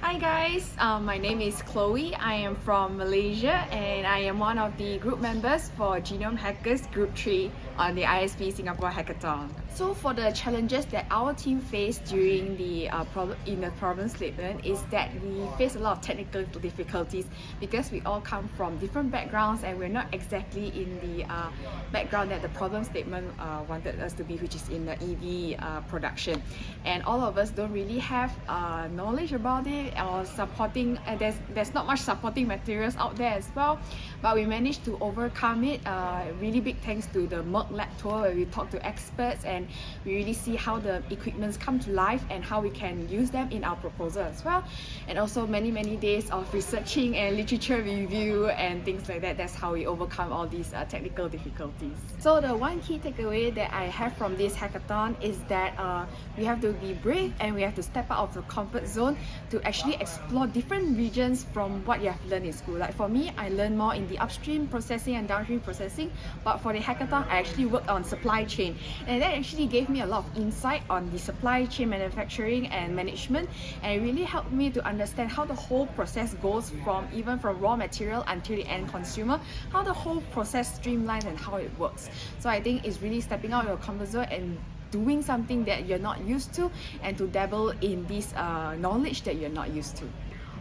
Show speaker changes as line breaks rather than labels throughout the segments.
Hi guys, my name is Chloe. I am from Malaysia and I am one of the group members for Genome Hackers Group 3 on the ISPE Singapore Hackathon. So for the challenges that our team faced during the problem statement is that we face a lot of technical difficulties because we all come from different backgrounds and we're not exactly in the background that the problem statement wanted us to be, which is in the EV production. And all of us don't really have knowledge about it or supporting, there's not much supporting materials out there as well, but we managed to overcome it. Really big thanks to the Merck Lab tour where we talk to experts and we really see how the equipments come to life and how we can use them in our proposal as well, and also many days of researching and literature review and things like that. That's how we overcome all these technical difficulties. So the one key takeaway that I have from this hackathon is that we have to be brave and we have to step out of the comfort zone to actually explore different regions from what you have learned in school. Like for me, I learned more in the upstream processing and downstream processing, but for the hackathon I actually worked on supply chain, and that actually gave me a lot of insight on the supply chain manufacturing and management, and it really helped me to understand how the whole process goes from raw material until the end consumer, how the whole process streamlines and how it works. So I think it's really stepping out of your comfort zone and doing something that you're not used to and to dabble in this knowledge that you're not used to.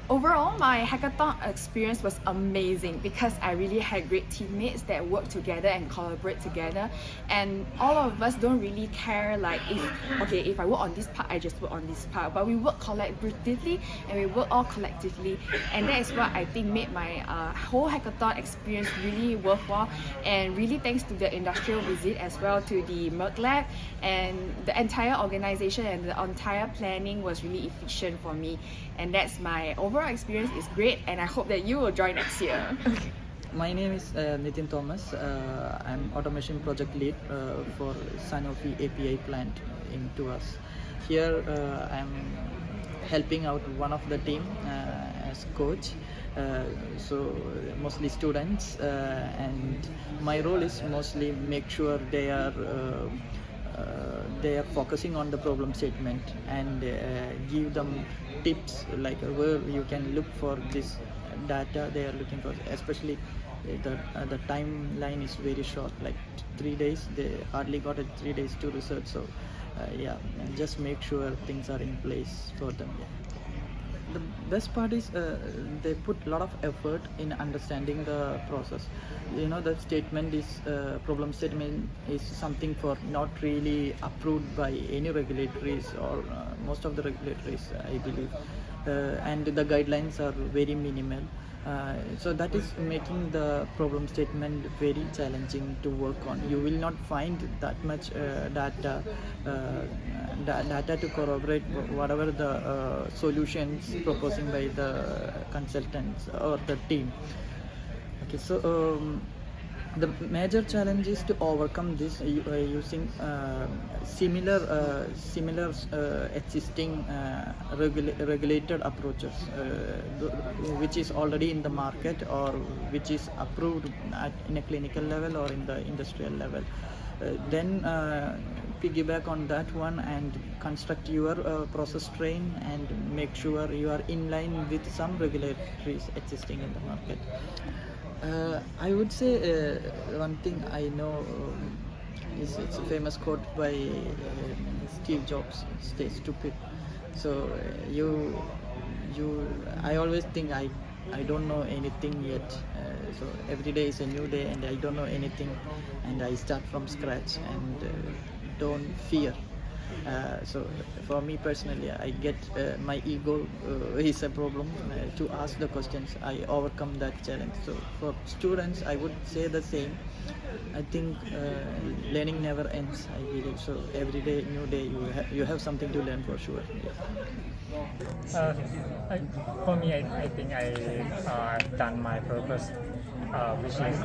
Overall, my hackathon experience was amazing because I really had great teammates that work together and collaborate together, and all of us don't really care like if I work on this part, I just work on this part, but we work collaboratively and we work all collectively, and that is what I think made my whole hackathon experience really worthwhile, and really thanks to the industrial visit as well to the Merck Lab, and the entire organization and the entire planning was really efficient for me, and that's my overall experience is great, and I hope that you will join next year.
My name is Nitin Thomas. I'm automation project lead for Sanofi API plant in Tuas. Here I'm helping out one of the team as coach. So mostly students, and my role is mostly make sure they are focusing on the problem statement and give them tips like where you can look for this data they are looking for, especially the timeline is very short, like 3 days. They hardly got it 3 days to research, so yeah, and just make sure things are in place for them. The best part is they put a lot of effort in understanding the process. The statement is problem statement is something for not really approved by any regulatories or most of the regulatories, I believe, and the guidelines are very minimal. So that is making the problem statement very challenging to work on. You will not find that much data to corroborate whatever the solutions proposing by the consultants or the team. Okay, so the major challenge is to overcome this using similar existing regulated approaches, which is already in the market or which is approved in a clinical level or in the industrial level. Then piggyback on that one and construct your process train and make sure you are in line with some regulatories existing in the market. I would say one thing I know is it's a famous quote by Steve Jobs: "Stay stupid." So I always think I don't know anything yet. So every day is a new day, and I don't know anything, and I start from scratch and don't fear. So for me personally, I get my ego is a problem to ask the questions. I overcome that challenge. So for students, I would say the same. I think learning never ends, I believe. So every day, new day, you have something to learn for sure.
For me, I think I've done my purpose, which is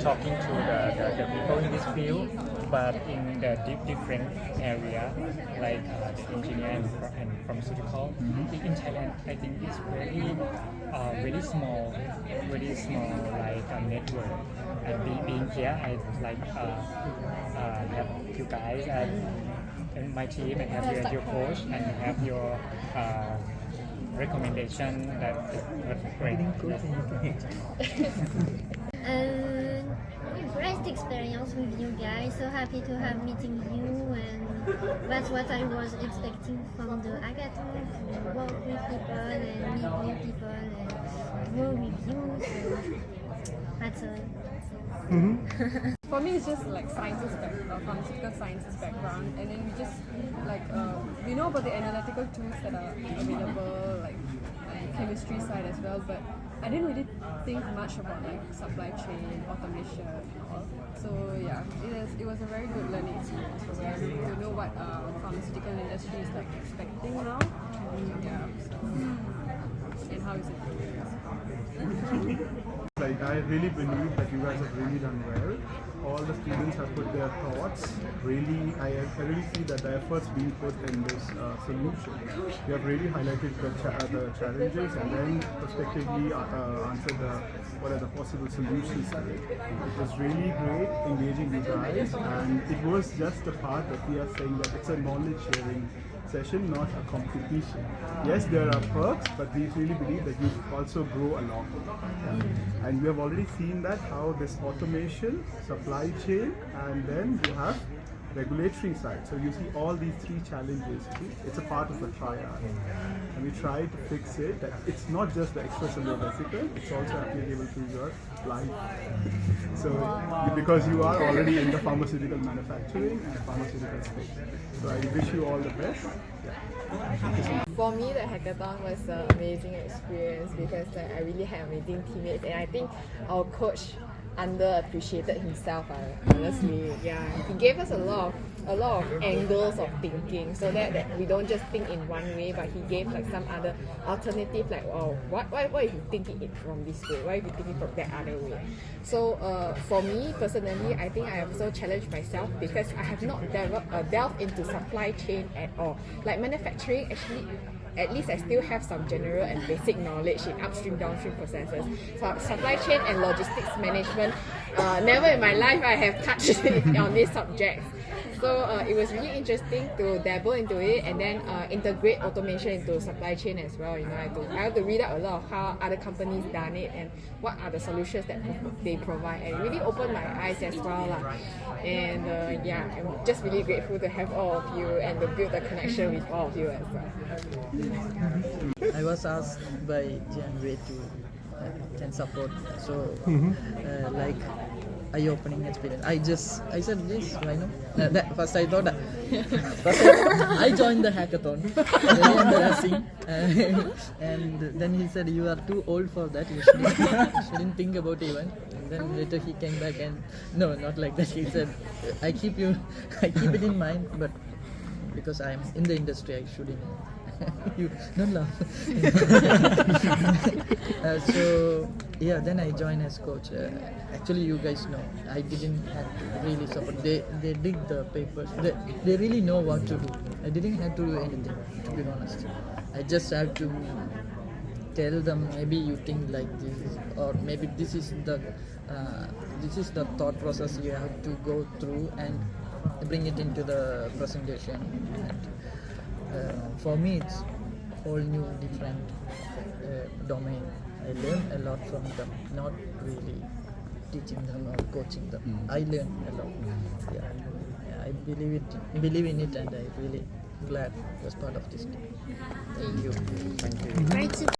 talking to the people in this field, but in the different area, like the engineer and pharmaceutical. In Thailand, I think it's very small, like a network. And being here, I like have you guys and my team, and have your coach, and have your recommendation that was great.
Great experience with you guys. So happy to have meeting you, and that's what I was expecting from the hackathon, to work with people and meet new people and grow with you. So that's all.
For me, it's just like sciences pharmaceutical sciences background, and then we just like we know about the analytical tools that are available, like chemistry side as well, but I didn't really think much about like supply chain automation and all. So yeah, it was a very good learning experience for me to know what pharmaceutical industry is like expecting now. Yeah. So, and how is it doing?
Like, I really believe that you guys have really done well. All the students have put their thoughts. Really, I really see that the efforts being put in this solution. You have really highlighted the challenges and then prospectively answered what are the possible solutions to it. It was really great engaging you guys, and it was just the part that we are saying that it's a knowledge sharing session, not a competition. Yes, there are perks, but we really believe that you also grow along. And we have already seen that how this automation, supply chain, and then you have regulatory side. So you see all these three challenges. It's a part of a triad, and we try to fix it. That it's not just the extracellular vesicle; it's also applicable to your life. So because you are already in the pharmaceutical manufacturing and pharmaceutical space, so I wish you all the best. Yeah.
For me, the hackathon was an amazing experience because I really had amazing teammates, and I think our coach underappreciated himself, honestly. Yeah, he gave us a lot of angles of thinking, so that we don't just think in one way, but he gave like some other alternative, like, oh, what if you thinking it from this way, what if you thinking from that other way. So for me personally, I think I have also challenged myself because I have not delved into supply chain at all. Like manufacturing, actually, at least I still have some general and basic knowledge in upstream, downstream processes. So supply chain and logistics management, never in my life I have touched on these subjects. So it was really interesting to dabble into it and then integrate automation into supply chain as well. You know, I have to read out a lot of how other companies done it and what are the solutions that they provide, and it really opened my eyes as well. And yeah, I'm just really grateful to have all of you and to build a connection with all of you as well.
I was asked by Janway to can support. So like eye-opening experience. I said yes, why not? First I thought I joined the hackathon. Very embarrassing. And then he said, you are too old for that. You shouldn't think about even. And then later he came back and no, not like that. He said, I keep it in mind, but because I am in the industry, I shouldn't. You don't laugh. So yeah, then I joined as coach. Actually, you guys know I didn't have to really support. They did the papers. They really know what to do. I didn't have to do anything, to be honest. I just have to tell them, maybe you think like this, or maybe this is the thought process you have to go through and bring it into the presentation. And for me, it's whole new different domain. I learned a lot from them, not really teaching them or coaching them. I learned a lot. Yeah, I believe in it, and I really glad I was part of this team. Thank you.
Great to